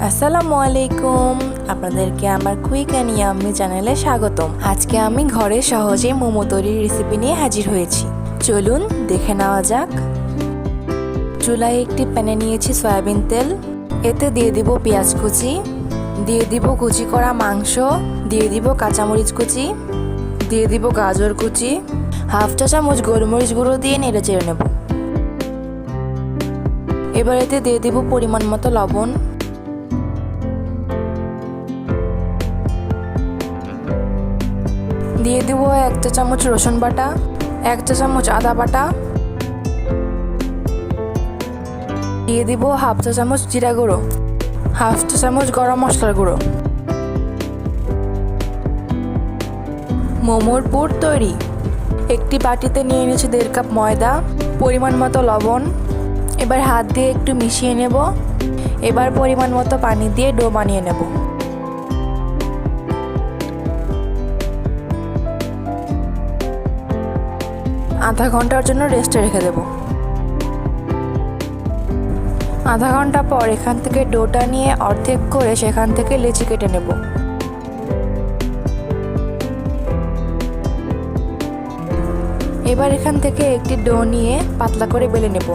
আসসালামু আলাইকুম, আপনাদেরকে আমার কুইক অ্যান্ড ইয়াম্মি চ্যানেলে স্বাগতম। আজকে আমি ঘরে সহজে মোমো তৈরির রেসিপি নিয়ে হাজির হয়েছি। চলুন দেখে নেওয়া যাক। চুলায় একটি প্যানে নিয়েছি সয়াবিন তেল। এতে দিয়ে দিব পেঁয়াজ কুচি, দিয়ে দিব কুচি করা মাংস, দিয়ে দিব কাঁচামরিচ কুচি, দিয়ে দিব গাজর কুচি, হাফ চা চামচ গোলমরিচ গুঁড়ো দিয়ে নেড়ে চেড়ে নেব। এবার এতে দিয়ে দিব পরিমাণ মতো লবণ, দিয়ে দিব 1 চা চামচ রসুন বাটা, 1 চা চামচ আদা বাটা, দিয়ে দিব হাফ চা চামচ জিরা গুঁড়ো, হাফ চা চামচ গরম মশলার গুঁড়ো। মোমোর পুর তৈরি। একটি বাটিতে নিয়ে নিয়েছি 1.5 কাপ ময়দা, পরিমাণ মতো লবণ। এবার হাত দিয়ে একটু মিশিয়ে নেব। এবার পরিমাণ মতো পানি দিয়ে ডো বানিয়ে নেব। আধা ঘন্টার জন্য রেস্টে রেখে দেব। আধা ঘন্টা পর এখান থেকে ডোটা নিয়ে অর্ধেক করে সেখান থেকে লেচি কেটে নেব। এবার এখান থেকে একটি ডো নিয়ে পাতলা করে বেলে নেব।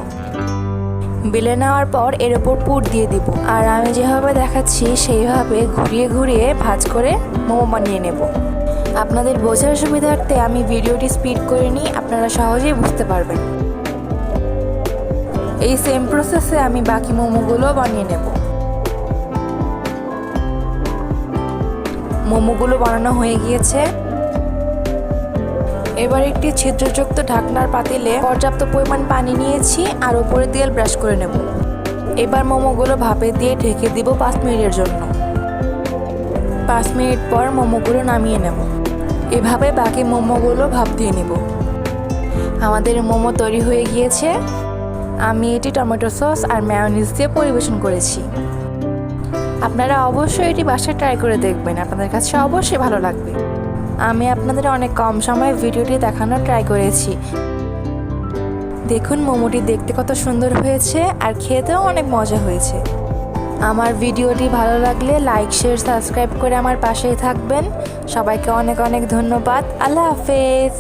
বেলে নেওয়ার পর এর ওপর পুর দিয়ে দিব। আর আমি যেভাবে দেখাচ্ছি সেইভাবে ঘুরিয়ে ঘুরিয়ে ভাঁজ করে মোমো বানিয়ে নেব। আপনাদের বোঝার সুবিধার্থে আমি ভিডিওটি স্পিড করে নিই, আপনারা সহজেই বুঝতে পারবেন। এই সেম প্রসেসে আমি বাকি মোমোগুলো বানিয়ে নেব। মোমোগুলো বানানো হয়ে গিয়েছে। এবার একটি ছিদ্রযুক্ত ঢাকনার পাতিলে পর্যাপ্ত পরিমাণ পানি নিয়েছি আর উপরে তেল ব্রাশ করে নেব। এবার মোমোগুলো ভাপে দিয়ে ঢেকে দিব 5 মিনিটের জন্য। 5 মিনিট পর মোমোগুলো নামিয়ে নেব। এভাবে বাকি মোমোগুলো ভাপ দিয়ে নেব। আমাদের মোমো তৈরি হয়ে গিয়েছে। আমি এটি টমেটো সস আর মেয়োনিজ দিয়ে পরিবেশন করেছি। আপনারা অবশ্যই এটি বাসায় ট্রাই করে দেখবেন, আপনাদের কাছে অবশ্যই ভালো লাগবে। আমি আপনাদের অনেক কম সময়ে ভিডিওটি দেখানোর ট্রাই করেছি। দেখুন মোমোটি দেখতে কত সুন্দর হয়েছে আর খেতেও অনেক মজা হয়েছে। আমার ভিডিওটি ভালো লাগলে লাইক, শেয়ার, সাবস্ক্রাইব করে আমার পাশেই থাকবেন। সবাইকে অনেক অনেক ধন্যবাদ। আল্লাহ হাফেজ।